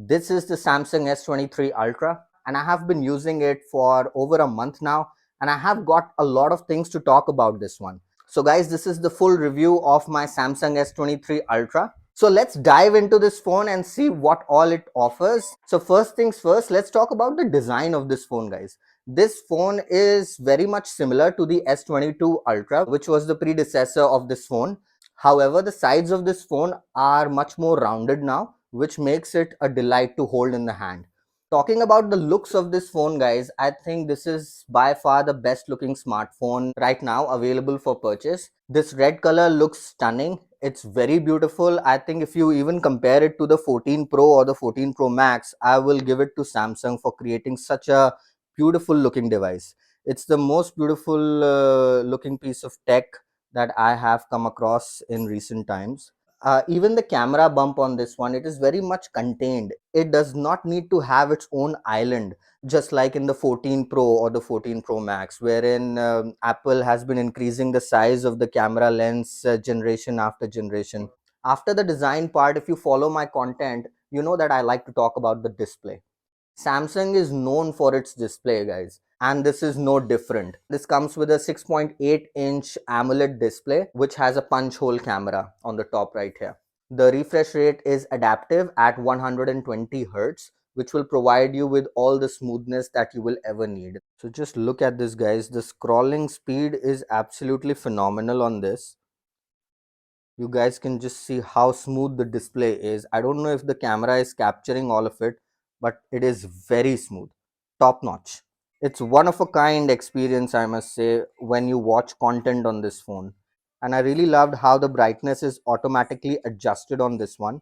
This is the Samsung S23 Ultra, and I have been using it for over a month now, and I have got a lot of things to talk about this one. So guys, this is the full review of my Samsung S23 Ultra. So let's dive into this phone and see what all it offers. So first things first, let's talk about the design of this phone, guys. This phone is very much similar to the S22 Ultra, which was the predecessor of this phone. However, the sides of this phone are much more rounded now, which makes it a delight to hold in the hand. Talking about the looks of this phone, guys, I think this is by far the best looking smartphone right now available for purchase. This red color looks stunning. It's very beautiful. I think if you even compare it to the 14 Pro or the 14 Pro Max, I will give it to Samsung for creating such a beautiful looking device. It's the most beautiful looking piece of tech that I have come across in recent times. Even the camera bump on this one, it is very much contained. It does not need to have its own island, just like in the 14 Pro or the 14 Pro Max, wherein Apple has been increasing the size of the camera lens generation after generation. After the design part, if you follow my content, you know that I like to talk about the display. Samsung is known for its display, guys, and this is no different. This comes with a 6.8-inch AMOLED display, which has a punch hole camera on the top right here. The refresh rate is adaptive at 120 Hz, which will provide you with all the smoothness that you will ever need. So just look at this, guys. The scrolling speed is absolutely phenomenal on this. You guys can just see how smooth the display is. I don't know if the camera is capturing all of it, but it is very smooth, top notch. It's one of a kind experience, I must say, when you watch content on this phone. And I really loved how the brightness is automatically adjusted on this one,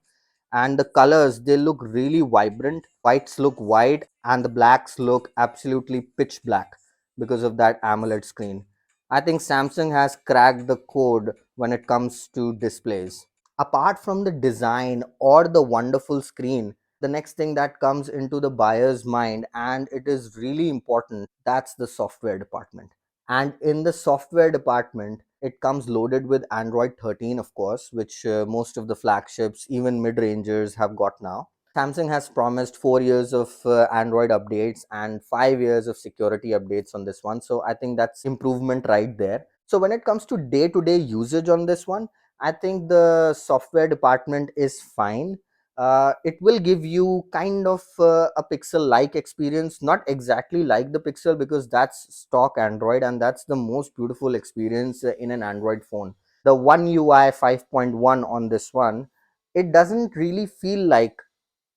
and the colors, they look really vibrant. Whites look white and the blacks look absolutely pitch black because of that AMOLED screen. I think Samsung has cracked the code when it comes to displays. Apart from the design or the wonderful screen, the next thing that comes into the buyer's mind, and it is really important, that's the software department. And in the software department, it comes loaded with Android 13, of course, which most of the flagships, even mid-rangers, have got now. Samsung has promised 4 years of Android updates and 5 years of security updates on this one. So I think that's improvement right there. So when it comes to day-to-day usage on this one, I think the software department is fine. It will give you kind of a pixel like experience, not exactly like the pixel, because that's stock Android and that's the most beautiful experience in an Android phone. The One UI 5.1 on this one, it doesn't really feel like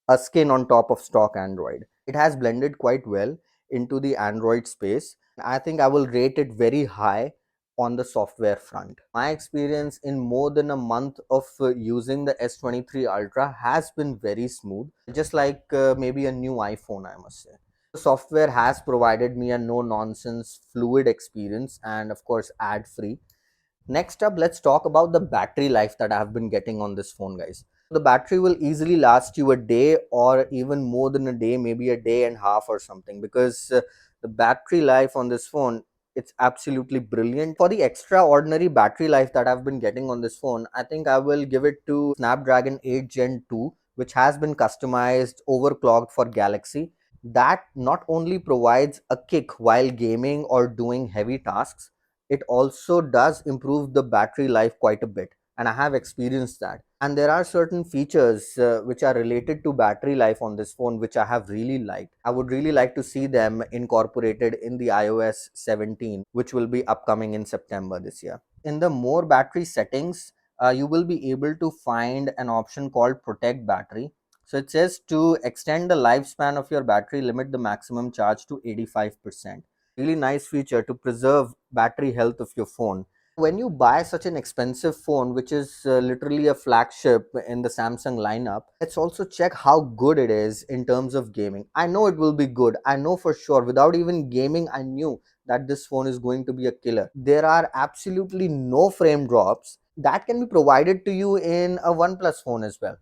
a skin on top of stock Android. It has blended quite well into the Android space. I think I will rate it very high on the software front. My experience in more than a month of using the S23 Ultra has been very smooth, just like maybe a new iPhone, I must say. The software has provided me a no nonsense, fluid experience, and of course, ad free. Next up, let's talk about the battery life that I have been getting on this phone, guys. The battery will easily last you a day or even more than a day, maybe a day and a half or something, because the battery life on this phone, it's absolutely brilliant. For the extraordinary battery life that I've been getting on this phone, I think I will give it to Snapdragon 8 Gen 2, which has been customized overclocked for Galaxy. That not only provides a kick while gaming or doing heavy tasks, it also does improve the battery life quite a bit, and I have experienced that. And there are certain features which are related to battery life on this phone which I have really liked. I would really like to see them incorporated in the iOS 17, which will be upcoming in September this year. In the more battery settings, you will be able to find an option called protect battery. So it says to extend the lifespan of your battery, limit the maximum charge to 85%. Really nice feature to preserve battery health of your phone. When you buy such an expensive phone, which is literally a flagship in the Samsung lineup, let's also check how good it is in terms of gaming. I know it will be good. I know for sure. Without even gaming, I knew that this phone is going to be a killer. There are absolutely no frame drops that can be provided to you in a OnePlus phone as well.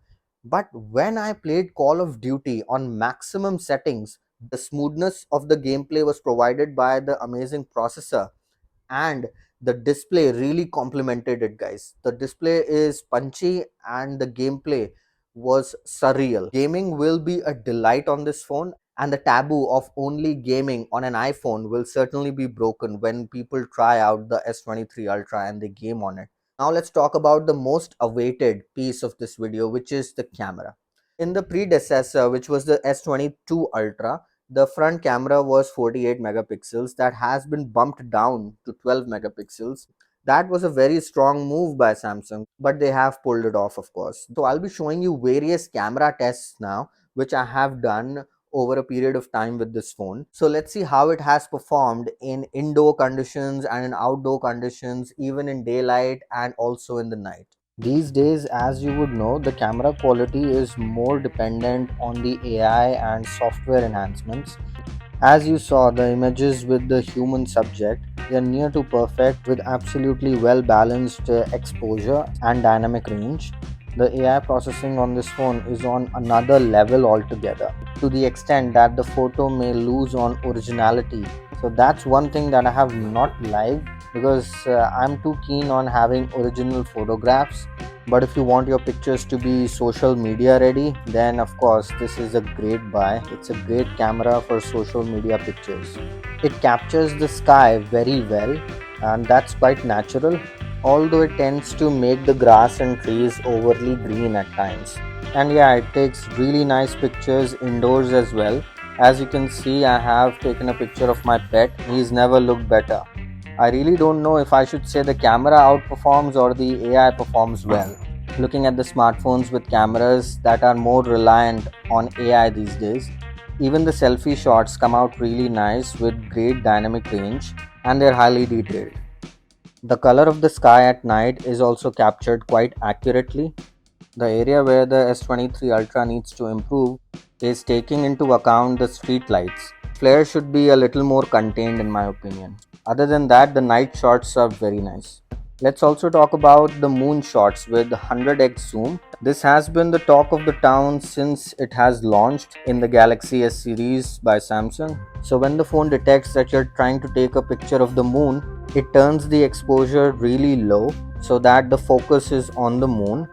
But when I played Call of Duty on maximum settings, the smoothness of the gameplay was provided by the amazing processor, and the display really complemented it, guys. The display is punchy and the gameplay was surreal. Gaming will be a delight on this phone, and the taboo of only gaming on an iPhone will certainly be broken when people try out the S23 Ultra and they game on it. Now let's talk about the most awaited piece of this video, which is the camera. In the predecessor, which was the S22 Ultra, the front camera was 48 megapixels that has been bumped down to 12 megapixels. That was a very strong move by Samsung, but they have pulled it off, of course. So I'll be showing you various camera tests now, which I have done over a period of time with this phone. So let's see how it has performed in indoor conditions and in outdoor conditions, even in daylight and also in the night. These days, as you would know, the camera quality is more dependent on the AI and software enhancements. As you saw, the images with the human subject, they are near to perfect with absolutely well balanced exposure and dynamic range. The AI processing on this phone is on another level altogether, to the extent that the photo may lose on originality. So that's one thing that I have not liked, because I'm too keen on having original photographs. But if you want your pictures to be social media ready, then of course this is a great buy. It's a great camera for social media pictures. It captures the sky very well, and that's quite natural, although it tends to make the grass and trees overly green at times. And yeah, it takes really nice pictures indoors as well. As you can see, I have taken a picture of my pet. He's never looked better. I really don't know if I should say the camera outperforms or the AI performs well. Looking at the smartphones with cameras that are more reliant on AI these days, even the selfie shots come out really nice with great dynamic range, and they're highly detailed. The color of the sky at night is also captured quite accurately. The area where the S23 Ultra needs to improve is taking into account the street lights. Flare should be a little more contained in my opinion. Other than that, the night shots are very nice. Let's also talk about the moon shots with 100x zoom. This has been the talk of the town since it has launched in the Galaxy S series by Samsung. So when the phone detects that you're trying to take a picture of the moon, it turns the exposure really low so that the focus is on the moon,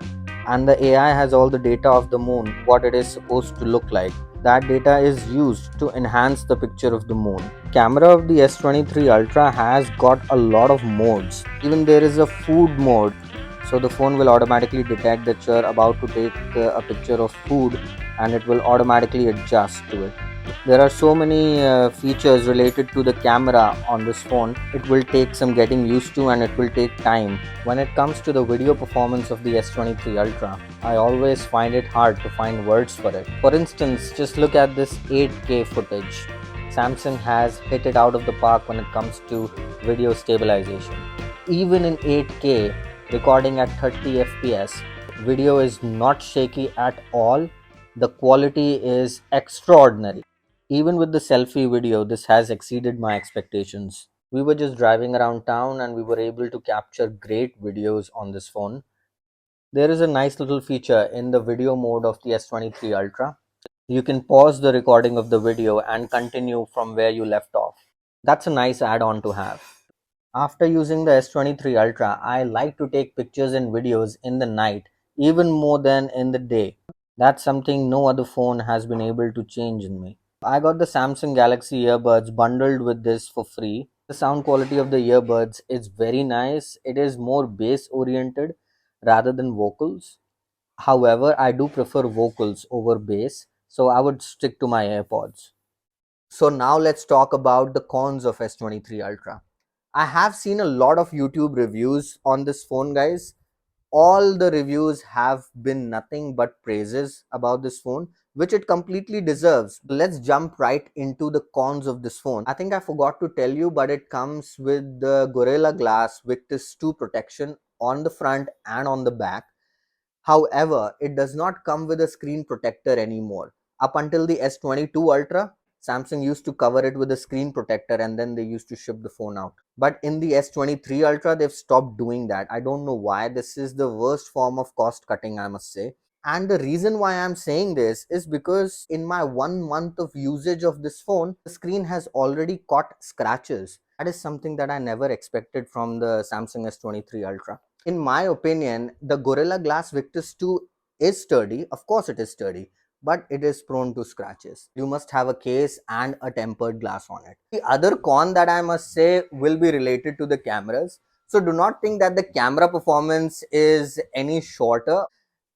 and the AI has all the data of the moon, what it is supposed to look like. That data is used to enhance the picture of the moon. Camera of the S23 Ultra has got a lot of modes. Even there is a food mode. So the phone will automatically detect that you're about to take a picture of food, and it will automatically adjust to it. There are so many features related to the camera on this phone. It will take some getting used to, and it will take time. When it comes to the video performance of the S23 Ultra, I always find it hard to find words for it. For instance, just look at this 8K footage. Samsung has hit it out of the park when it comes to video stabilization. Even in 8K, recording at 30 FPS, video is not shaky at all. The quality is extraordinary. Even with the selfie video, this has exceeded my expectations. We were just driving around town and we were able to capture great videos on this phone. There is a nice little feature in the video mode of the S23 Ultra. You can pause the recording of the video and continue from where you left off. That's a nice add-on to have. After using the S23 Ultra, I like to take pictures and videos in the night even more than in the day. That's something no other phone has been able to change in me. I got the Samsung Galaxy earbuds bundled with this for free. The sound quality of the earbuds is very nice. It is more bass oriented rather than vocals. However, I do prefer vocals over bass, so I would stick to my AirPods. So now let's talk about the cons of S23 Ultra. I have seen a lot of YouTube reviews on this phone, guys. All the reviews have been nothing but praises about this phone, which it completely deserves. Let's jump right into the cons of this phone. I think I forgot to tell you, but it comes with the Gorilla Glass Victus 2 protection on the front and on the back. However, it does not come with a screen protector anymore. Up until the S22 Ultra, Samsung used to cover it with a screen protector and then they used to ship the phone out. But in the S23 Ultra, they've stopped doing that. I don't know why. This is the worst form of cost cutting, I must say. And the reason why I'm saying this is because in my 1 month of usage of this phone, the screen has already caught scratches. That is something that I never expected from the Samsung S23 Ultra. In my opinion, the Gorilla Glass Victus 2 is sturdy. Of course it is sturdy, but it is prone to scratches. You must have a case and a tempered glass on it. The other con that I must say will be related to the cameras. So do not think that the camera performance is any shorter.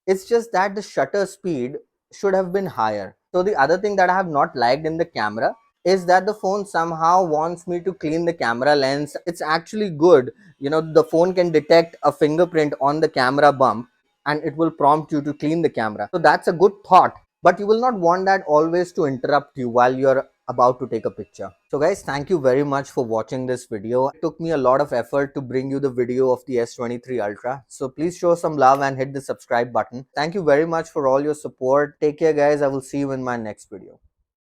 It's just that the shutter speed should have been higher. So the other thing that I have not liked in the camera is that the phone somehow wants me to clean the camera lens. It's actually good. The phone can detect a fingerprint on the camera bump and it will prompt you to clean the camera. So that's a good thought, but you will not want that always to interrupt you while you're about to take a picture. So guys, thank you very much for watching this video. It took me a lot of effort to bring you the video of the S23 Ultra. So please show some love and hit the subscribe button. Thank you very much for all your support. Take care guys. I will see you in my next video.